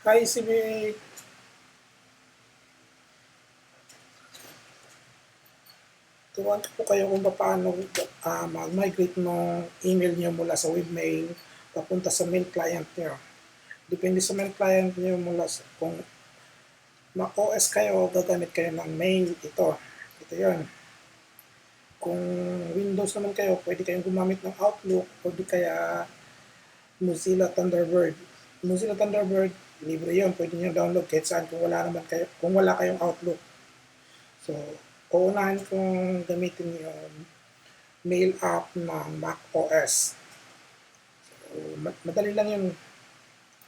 Hi, CB. Turuan ko po kayo kung paano mag-migrate ng email nyo mula sa webmail papunta sa mail client nyo. Depende sa mail client nyo mula sa, kung Mac OS kayo, gagamit kayo ng mail. Ito yon. Kung Windows naman kayo, pwede kayong gumamit ng Outlook o di kaya Mozilla Thunderbird. Mozilla Thunderbird, libre yon. Pwede nyo download kahit saan kung wala kayong Outlook. So, uunahan kong gamitin yung mail app ng Mac OS. So, madali lang yun.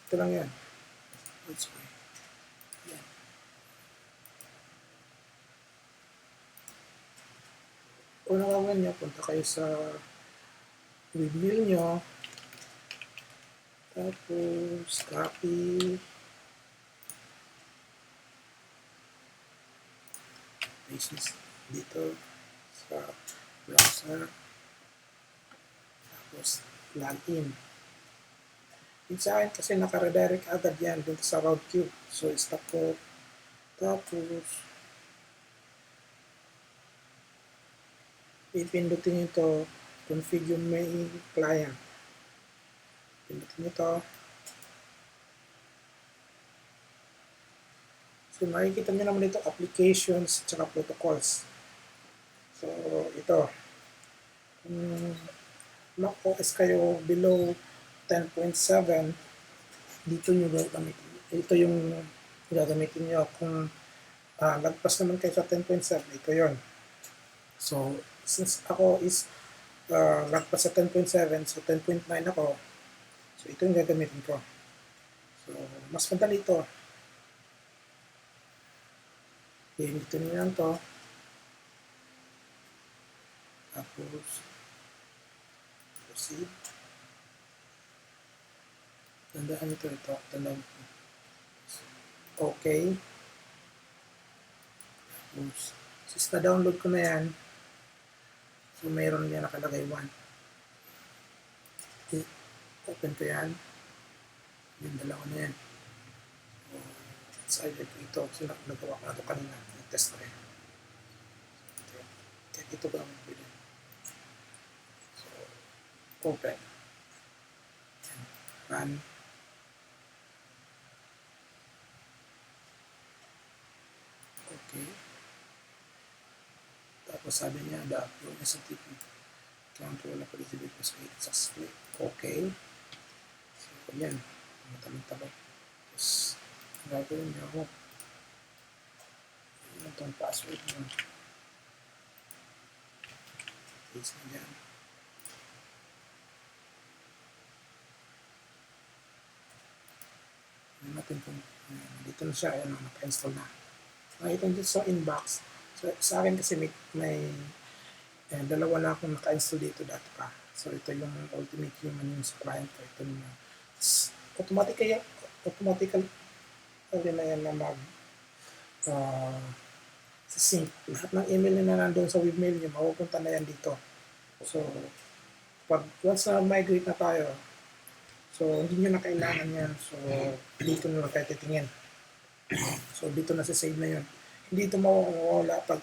Ito lang yan. Yan. Kung nakawan nyo, punta kayo sa webmail nyo. Tapos, copy. Paste dito sa browser. Tapos, login. Yung sa akin kasi naka-redirect agad yan dito sa route queue. So, stop ko. Tapos, pipindutin ito, configure mail client. Pindutin ito. So, makikita nyo naman dito, applications, at protocols. So, ito. Kung Mac OS kayo below 10.7, dito nyo gagamitin. Ito yung gagamitin nyo. Kung lagpas naman kayo sa 10.7, ito yon. So, since ako is lagpas sa 10.7, so 10.9 ako, so ito yung gagamitin ko. So, mas madali ito. Dito nyo lang to. Tapos, proceed. Tandaan ito. Tandaan ito. Okay. Tapos, since na-download ko na yan, so mayroon niya nakalagay 1. Open ko yan. Yung dalawa na yan. So, either ko ito. So, nagawa ko na ito kanina. Test ko yan. Ito ba ang pwede? So, open. Run. Okay. Tapos sabi niya, the upload niya sa TP. Control na pwede successfully. Okay. So, yan. Matamang-tamang. Tapos, gagawin niya ako. Yan itong password niya. Paste na dyan. Yan natin kung dito na siya. Ayan, naka-install na. Nakita dito sa inbox. So, sa akin kasi may dalawa na akong naka-install dito dati pa. So, ito yung Ultimate Human yung sa client ko. Ito yung automatically na yan na sync. Lahat ng email na nandun sa webmail nyo, mapupunta na yan dito. So, once na migrate na tayo, so, hindi nyo na kailangan yan. So, dito na lang tayo titingin. So, dito na save na yun. Hindi ito mawawala pag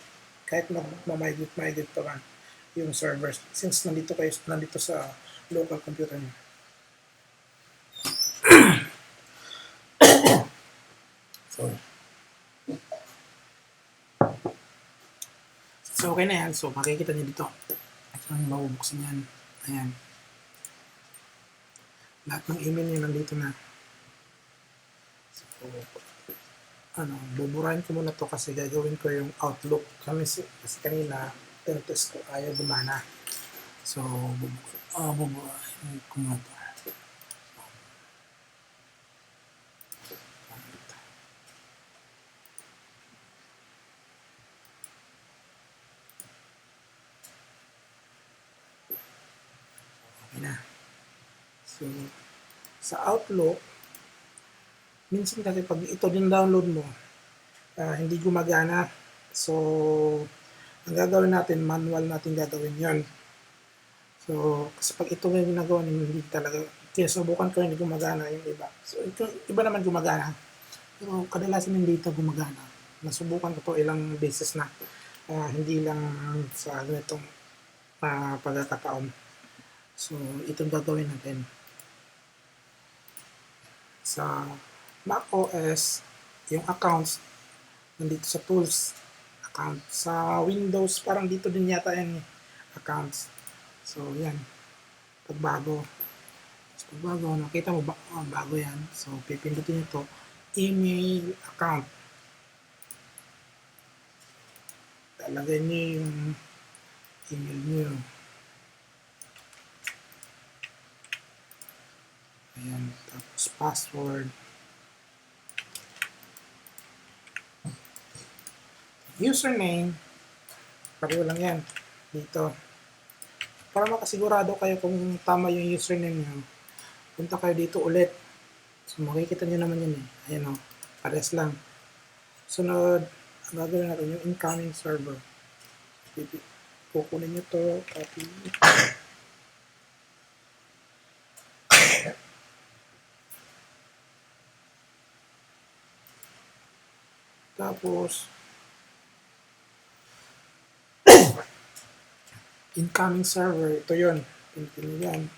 kahit mag-migrate pa man yung servers. Since nandito sa local computer nyo. So, okay na yan. So, makikita nyo dito. Ito yung mabubuksan yan. Ayan. Lahat ng email nyo nandito na. So, buburahin ko muna to kasi gagawin ko yung Outlook. Kasi kanina, test ko, ayaw gumana. So, buburahin ko muna to. Okay na. So, sa Outlook, minsan kasi pag ito din download mo, hindi gumagana. So, ang gagawin natin, manual natin gagawin yon. So, kasi pag ito yung ginagawa, hindi talaga Kaya subukan ko, hindi gumagana yung iba. So, yung iba naman gumagana. Pero kadalasan hindi ito gumagana. Nasubukan ko to ilang beses na. Hindi lang sa ganitong pagkakataon. So, itong gagawin natin. Sa Mac OS, yung accounts, nandito sa tools, account. Sa Windows, parang dito din yata yan accounts. So, yan. Pagbago. Pagbago, nakita mo ba? Bago yan. So, pipindutin nyo to. Email account. Talagay nyo yung email nyo. Ayan. Tapos, password. Username. Pareho lang yan. Dito. Para makasigurado kayo kung tama yung username nyo, punta kayo dito ulit. So, makikita nyo naman yun eh. Ayan o. Pares lang. Sunod, ang gagawin natin yung incoming server. Kukunin nyo to. Copy. Tapos, incoming server. Ito yun. Pintin nyo yan.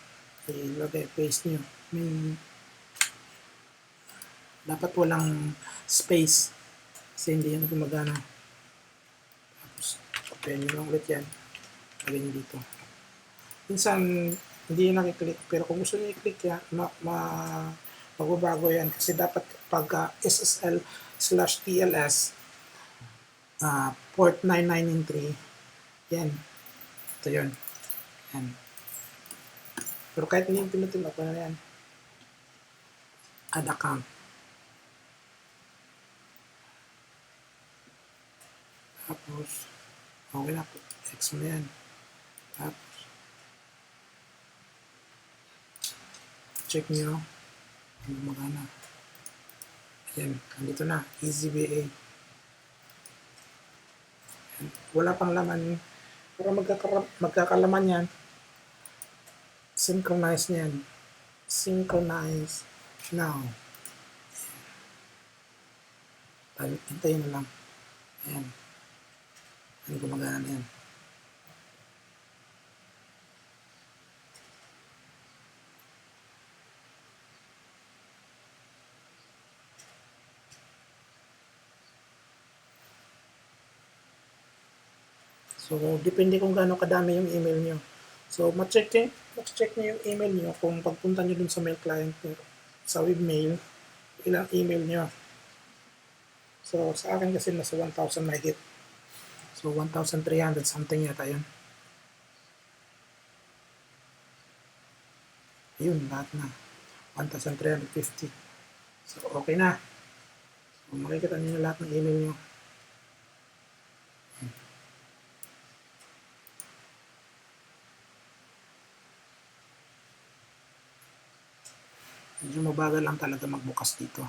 Ilagay, paste nyo. Dapat walang space kasi hindi yan gumagana. Tapos, papayan nyo lang ulit yan. Lagay nyo dito. Minsan, hindi yun nakiklik. Pero kung gusto nyo i-click yan, magbabago yan. Kasi dapat pag SSL/TLS port 9993, yan. Ito yun. Yan. Pero kahit hindi yung pinutin, ako na yan. Add account. Tapos, okay na po. X mo yan. Tapos, check nyo. Hindi magana. Ayan, nandito na. EasyBA. Wala pang laman. Para magkakalaman yan, synchronize niyan. Synchronize now. Hintayin na lang. Ayan. Ano gumagana na yan. So, depende kung gaano kadami yung email nyo. So, ma-check nyo yung email nyo kung pagpunta nyo dun sa mail client nyo, sa webmail, ilang email nyo. So, sa akin kasi nasa 1,000 mahigit. So, 1,300 something yata yun. Yun, lahat na. 1,350. So, okay na. So, makikita nyo lahat ng email nyo. Medyo mabagal lang talaga magbukas dito.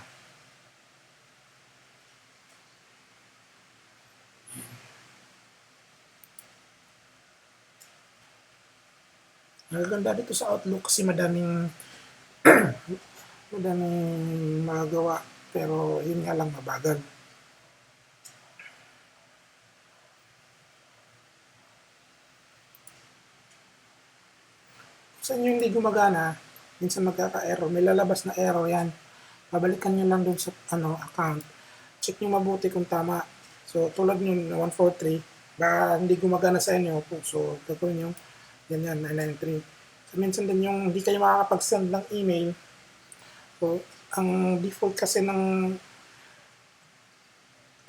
Nagaganda dito sa Outlook kasi madaming magagawa, pero yun nga lang mabagal. Sa inyo hindi gumagana, minsan magkaka-error, may lalabas na error yan. Babalikan nyo lang dun sa account. Check nyo mabuti kung tama. So, tulad nyo 143, baka hindi gumagana sa inyo. So, gagawin nyo, ganyan, 993. So, minsan din yung hindi kayo makakapag-send ng email. So, ang default kasi ng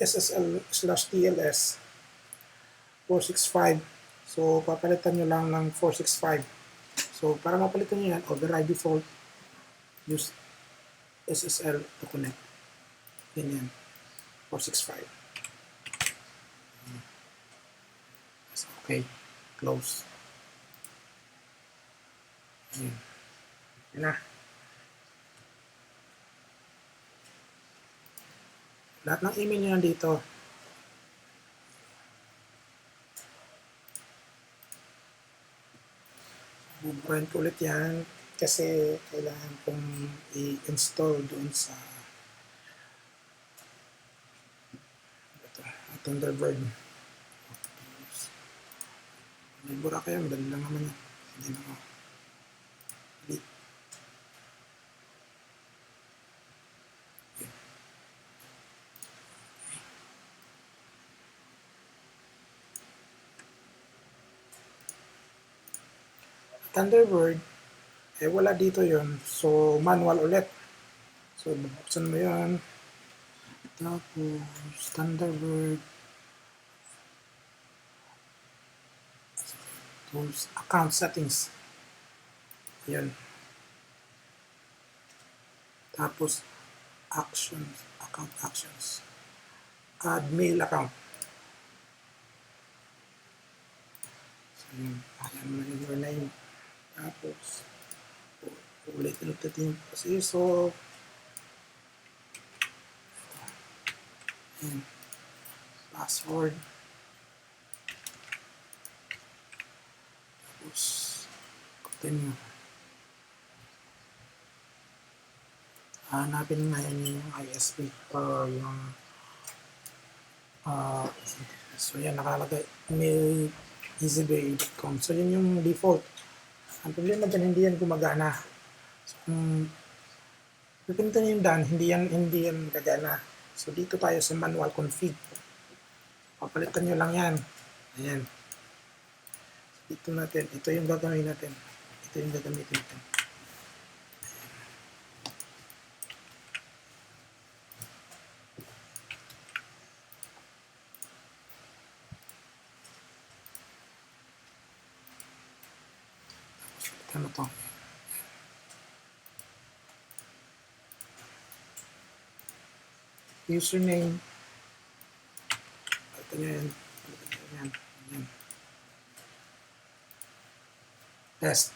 SSL/TLS 465. So, papalitan nyo lang ng 465. So, para mapalitan nyo yan, override default, use SSL to connect. Ganyan. 465. So, okay. Close. Ayan. Yan na. Lahat ng email nyo nandito. Bubukain ko ulit yan. kasi kailangan kong i-install doon sa ito, Thunderbird. May bura kayo, madali lang naman yan. Hindi na ako. Thunderbird, wala dito yon. So, manual ulit. So, bubuksan mo yan. Tapos, Thunderbird. Tools, account settings. Ayan. Tapos, actions, account actions. Add mail account. So, yun. Ayan mo na yung name. Tapos, ulit-ulit yung proseso. Ayan. Password. Tapos, continue. Hanapin na yun yung ISP or yung so yan nakalagay mail easybay.com. So yun yung default. Ang problema dyan, hindi yan gumagana. So kung pipinta nyo yung done, hindi yan gagana. So dito tayo sa manual config. Papalitan nyo lang yan. Ayan. Dito natin, ito yung gagawin natin. Ito yung gagamitin natin. Ano to? Username. Ito nyo yan. Ayan. Ayan. Test.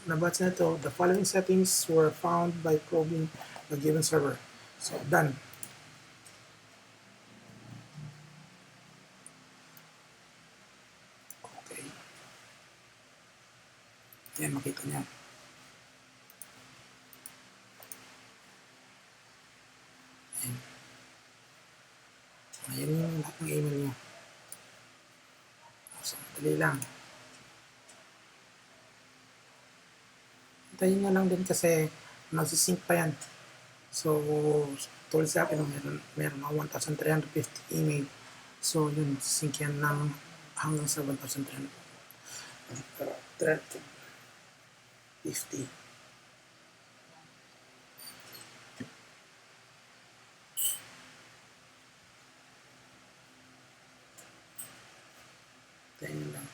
Nabats na ito. The following settings were found by probing the given server. So, done. Okay. Ayan, makita niya. Ayan. Ayan yung lahat ng email niya. So, madali lang. Hintayin nyo lang din kasi magsisync pa yan. So, tulad sa akin, meron mga 1,350 email. So, yun, sync yan ng hanggang sa 1,350. Hintayin lang.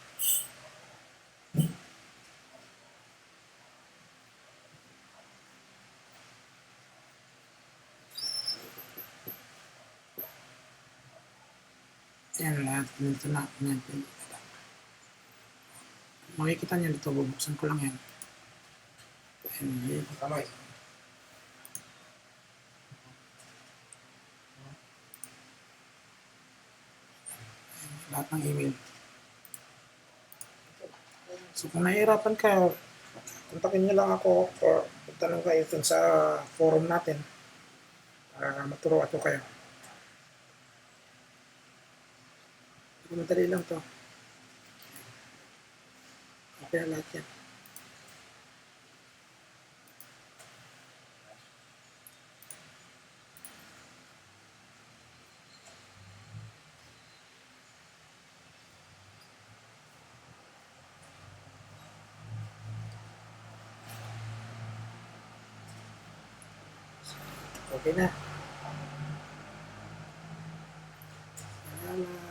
Ayan, lahat nito na. Makikita niyo dito, bubuksan ko lang yan. Ayan, kamay. Lahat ng email. So, kung nahihirapan kayo, kontakin nyo lang ako or magtanong kayo dun sa forum natin para maturuan ko kayo. Madali lang to. Okay na lahat yan. Okay na. Salamat.